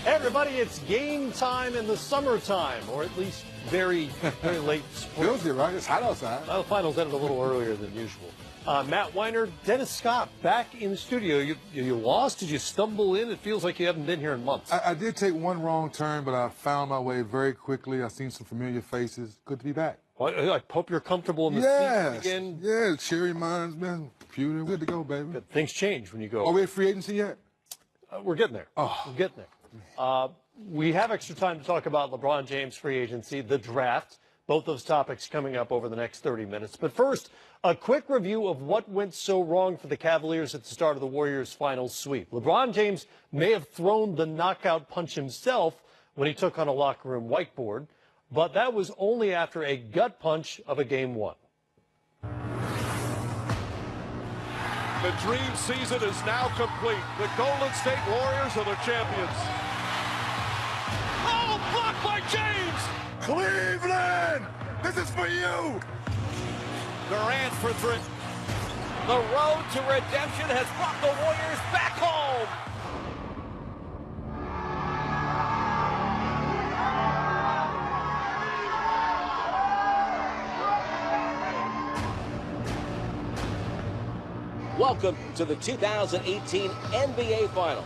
Hey everybody, it's game time in the summertime, or at least very, very late spring. Feels it, right? It's hot outside. Well, the finals ended a little earlier than usual. Matt Weiner, Dennis Scott, back in the studio. You lost? Did you stumble in? It feels like you haven't been here in months. I did take one wrong turn, but I found my way very quickly. I've seen some familiar faces. Good to be back. Well, I hope you're comfortable in the seat again. Yeah, cheery minds, man. Computer, good to go, baby. Good. Things change when you go. Are we at free agency yet? We're getting there. Oh. We're getting there. We have extra time to talk about LeBron James free agency, the draft, both those topics coming up over the next 30 minutes. But first, a quick review of what went so wrong for the Cavaliers at the start of the Warriors' final sweep. LeBron James may have thrown the knockout punch himself when he took on a locker room whiteboard, but that was only after a gut punch of a game one. The dream season is now complete. The Golden State Warriors are the champions. Oh, blocked by James! Cleveland! This is for you! Durant for three. The road to redemption has brought the Warriors back home. Welcome to the 2018 NBA Finals.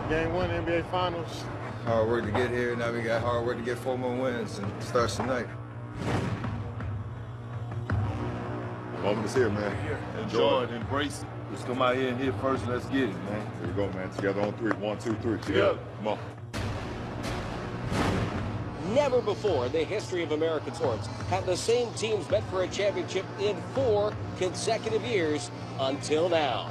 Game one, NBA Finals. Hard work to get here. Now we got hard work to get 4 more wins and start tonight. The moment is here, man. Enjoy it, embrace it. Let's come out here and hit first and let's get it, man. Here we go, man. Together on three. 1, 2, 3. Together. Come on. Never before in the history of American sports have the same teams met for a championship in 4 consecutive years until now.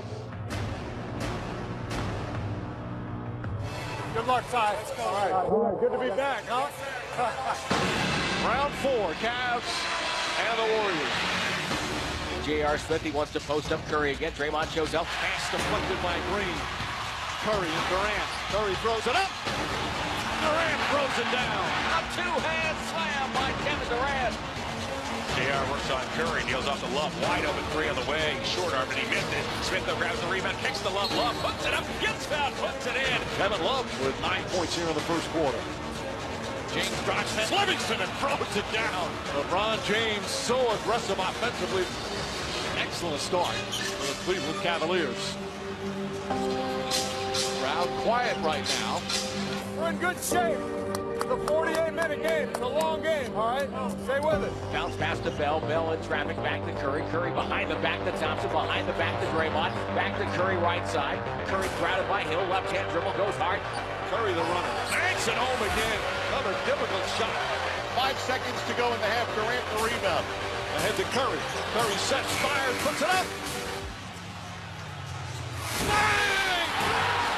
Good luck, Ty. Let's go. All right. Good to be back, huh? Round 4, Cavs and the Warriors. J.R. Smith, he wants to post up Curry again. Draymond shows up. Pass deflected by Green. Curry and Durant. Curry throws it up. Durant throws it down. A two-hand slam by Kevin Durant. J.R. works on Curry, deals off the Love, wide open three on the way, short arm, and he missed it. Smith though grabs the rebound, kicks the Love, puts it up, gets fouled, puts it in. Kevin Love with 9 points here in the first quarter. James drives to Livingston and throws it down. LeBron James so aggressive offensively. Excellent start for the Cleveland Cavaliers. Crowd quiet right now. We're in good shape. It's a 48-minute game. It's a long game, all right? Stay with it. Bounce pass to Bell. Bell in traffic back to Curry. Curry behind the back to Thompson. Behind the back to Draymond. Back to Curry right side. Curry crowded by Hill. Left-hand dribble goes hard. Curry the runner. Banks it home again. Another difficult shot. 5 seconds to go in the half. Durant the rebound. Ahead to Curry. Curry sets, fires, puts it up. Bang!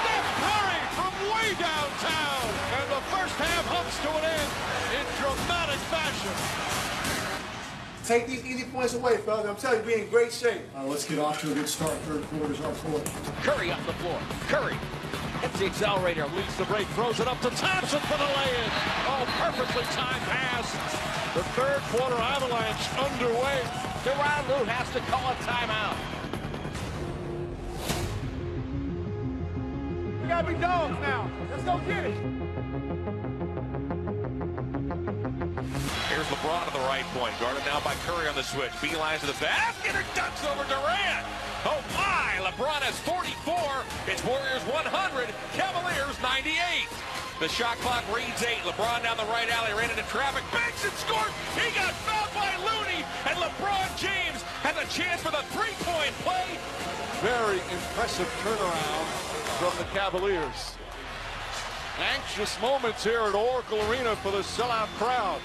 Steph Curry from way downtown. And the first half humps to an end in dramatic fashion. Take these easy points away, fellas. I'm telling you, be in great shape. Let's get off to a good start. Third quarter's up for it. Curry up the floor. Curry hits the accelerator. Leads the break, throws it up to Thompson for the lay-in. Oh, perfectly timed pass. The third quarter avalanche underway. Tyronn Lue has to call a timeout. We gotta be dogs now. Let's go get it. Here's LeBron at the right point, guarded now by Curry on the switch. Beeline to the basket, or ducks over Durant. Oh my, LeBron has 44. It's Warriors 100, Cavaliers 98. The shot clock reads 8. LeBron down the right alley, ran into traffic, banks and scores. He got fouled by Looney, and LeBron James has a chance for the three-point play. Very impressive turnaround from the Cavaliers. Anxious moments here at Oracle Arena for the sellout crowd.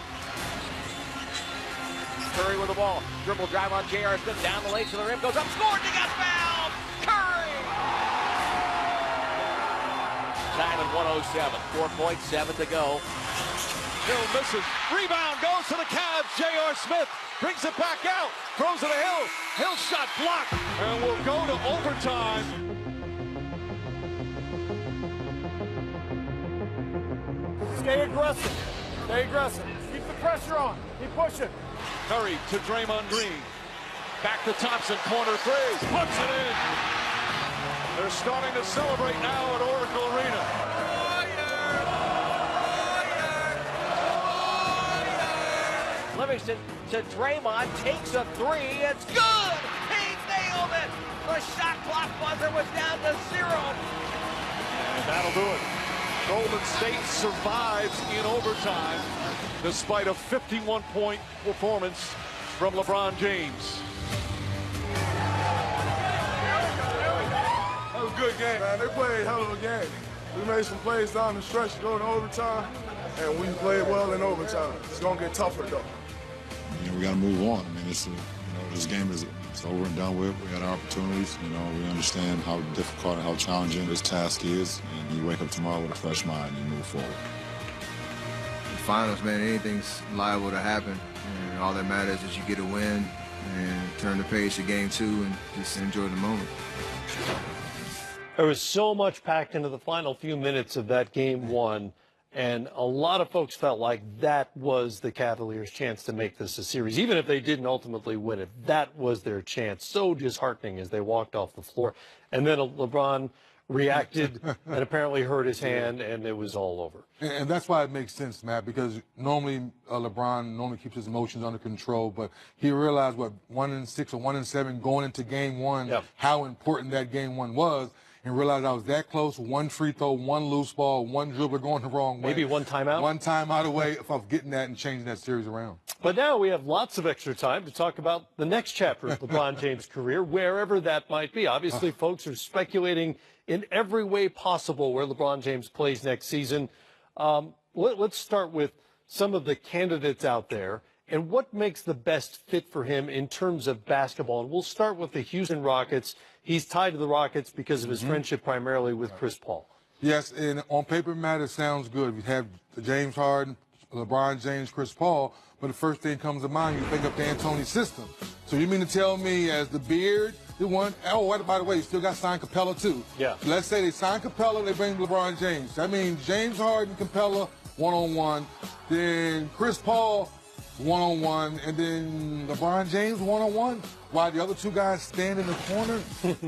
Curry with the ball. Dribble drive on J.R. Smith. Down the lane to the rim. Goes up. Scored. He got fouled. Curry. Time at 1:07. 4.7 to go. Hill misses. Rebound goes to the Cavs. J.R. Smith brings it back out. Throws it to Hill. Hill shot blocked. And we'll go to overtime. Stay aggressive. Stay aggressive. Keep the pressure on. Keep pushing. Curry to Draymond Green. Back to Thompson, corner three. Puts it in. They're starting to celebrate now at Oracle Arena. Livingston to Draymond, takes a three, it's good! He nailed it! The shot clock buzzer was down to 0. And that'll do it. Golden State survives in overtime despite a 51-point performance from LeBron James. That was a good game, man. They played a hell of a game. We made some plays down the stretch to go to overtime, and we played well in overtime. It's going to get tougher, though. We got to move on. I mean, this game is over and done with. We had our opportunities. We understand how difficult and how challenging this task is. And you wake up tomorrow with a fresh mind and you move forward. In the finals, man, anything's liable to happen. And all that matters is you get a win and turn the page to game 2 and just enjoy the moment. There was so much packed into the final few minutes of that game 1. And a lot of folks felt like that was the Cavaliers' chance to make this a series. Even if they didn't ultimately win it, that was their chance. So disheartening as they walked off the floor. And then LeBron reacted and apparently hurt his hand, and it was all over. And that's why it makes sense, Matt, because normally LeBron normally keeps his emotions under control, but he realized, 1-6 or 1-7 going into game 1, how important that game 1 was. And realized I was that close, 1 free throw, 1 loose ball, 1 dribbler going the wrong way. Maybe 1 timeout? 1 timeout away of getting that and changing that series around. But now we have lots of extra time to talk about the next chapter of LeBron James' career, wherever that might be. Obviously, folks are speculating in every way possible where LeBron James plays next season. Let's start with some of the candidates out there and what makes the best fit for him in terms of basketball. And we'll start with the Houston Rockets. He's tied to the Rockets because of his friendship primarily with Chris Paul. Yes, and on paper, Matt, it sounds good. We have James Harden, LeBron James, Chris Paul, but the first thing comes to mind, you think of the D'Antoni system. So you mean to tell me as the Beard, the one, by the way, you still got signed Capella too. Yeah. So let's say they sign Capella, they bring LeBron James. That means James Harden, Capella, one-on-one, then Chris Paul, one-on-one, and then LeBron James one-on-one, while the other 2 guys stand in the corner.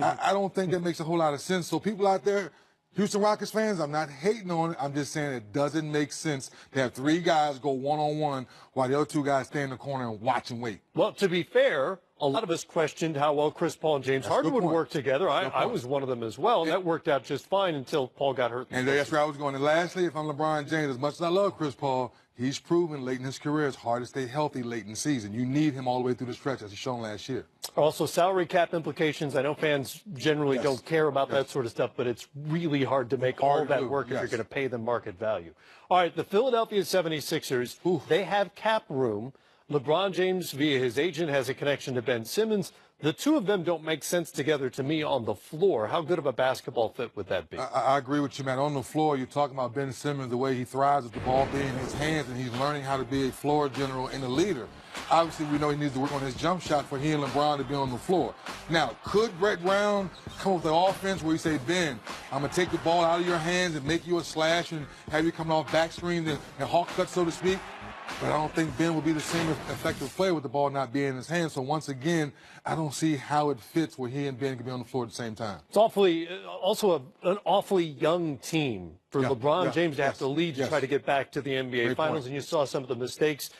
I don't think that makes a whole lot of sense. So people out there, Houston Rockets fans, I'm not hating on it. I'm just saying it doesn't make sense to have 3 guys go one-on-one while the other 2 guys stand in the corner and watch and wait. Well, to be fair, a lot of us questioned how well Chris Paul and James Harden would work together. I was one of them as well, and that worked out just fine until Paul got hurt. And that's where I was going. And lastly, if I'm LeBron James, as much as I love Chris Paul, he's proven late in his career it's hard to stay healthy late in the season. You need him all the way through the stretch, as he's shown last year. Also, salary cap implications. I know fans generally don't care about that sort of stuff, but it's really hard to make all that work if you're going to pay them market value. All right, the Philadelphia 76ers, they have cap room. LeBron James, via his agent, has a connection to Ben Simmons. The 2 of them don't make sense together to me on the floor. How good of a basketball fit would that be? I agree with you, man. On the floor, you're talking about Ben Simmons, the way he thrives with the ball being in his hands, and he's learning how to be a floor general and a leader. Obviously, we know he needs to work on his jump shot for he and LeBron to be on the floor. Now, could Brett Brown come with the offense where he say, Ben, I'm going to take the ball out of your hands and make you a slash and have you coming off back screens and hawk cut, so to speak? But I don't think Ben will be the same effective player with the ball not being in his hands. So once again, I don't see how it fits where he and Ben can be on the floor at the same time. It's also an awfully young team for LeBron James to have to lead to try to get back to the NBA Finals. And you saw some of the mistakes,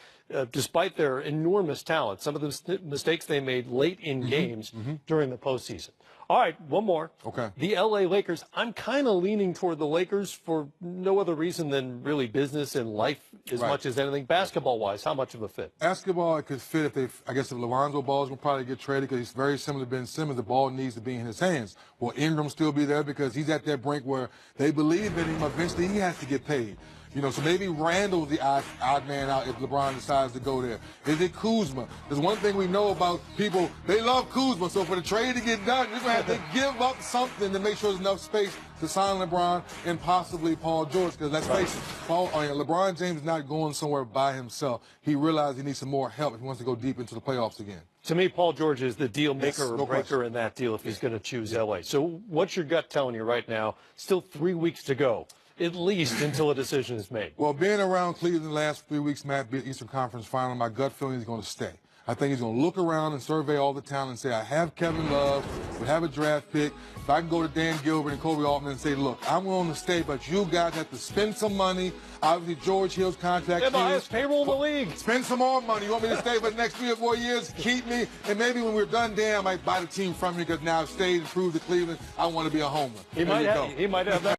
despite their enormous talent, some of the mistakes they made late in games during the postseason. All right, one more. Okay. The L.A. Lakers. I'm kind of leaning toward the Lakers for no other reason than really business and life as much as anything. Basketball-wise, how much of a fit? Basketball, it could fit if if Lonzo Ball's going to probably get traded because he's very similar to Ben Simmons. The ball needs to be in his hands. Will Ingram still be there because he's at that brink where they believe in him. Eventually, he has to get paid. So maybe Randall's the odd man out if LeBron decides to go there. Is it Kuzma? There's one thing we know about people, they love Kuzma, so for the trade to get done, you're going to have to give up something to make sure there's enough space to sign LeBron and possibly Paul George, because let's face it, LeBron James is not going somewhere by himself. He realized he needs some more help if he wants to go deep into the playoffs again. To me, Paul George is the deal maker or breaker in that deal if he's going to choose L.A. So what's your gut telling you right now? Still 3 weeks to go, at least until a decision is made. Well, being around Cleveland the last 3 weeks, Matt, be Eastern Conference Final, my gut feeling is going to stay. I think he's going to look around and survey all the talent and say, I have Kevin Love, we have a draft pick. If I can go to Dan Gilbert and Kobe Altman and say, look, I'm willing to stay, but you guys have to spend some money. Obviously, George Hill's contract. They have the highest payroll in the league. Spend some more money. You want me to stay for the next 3 or 4 years? Keep me. And maybe when we're done, Dan, I might buy the team from you because now I've stayed and proved to Cleveland I want to be a homer. He might have that.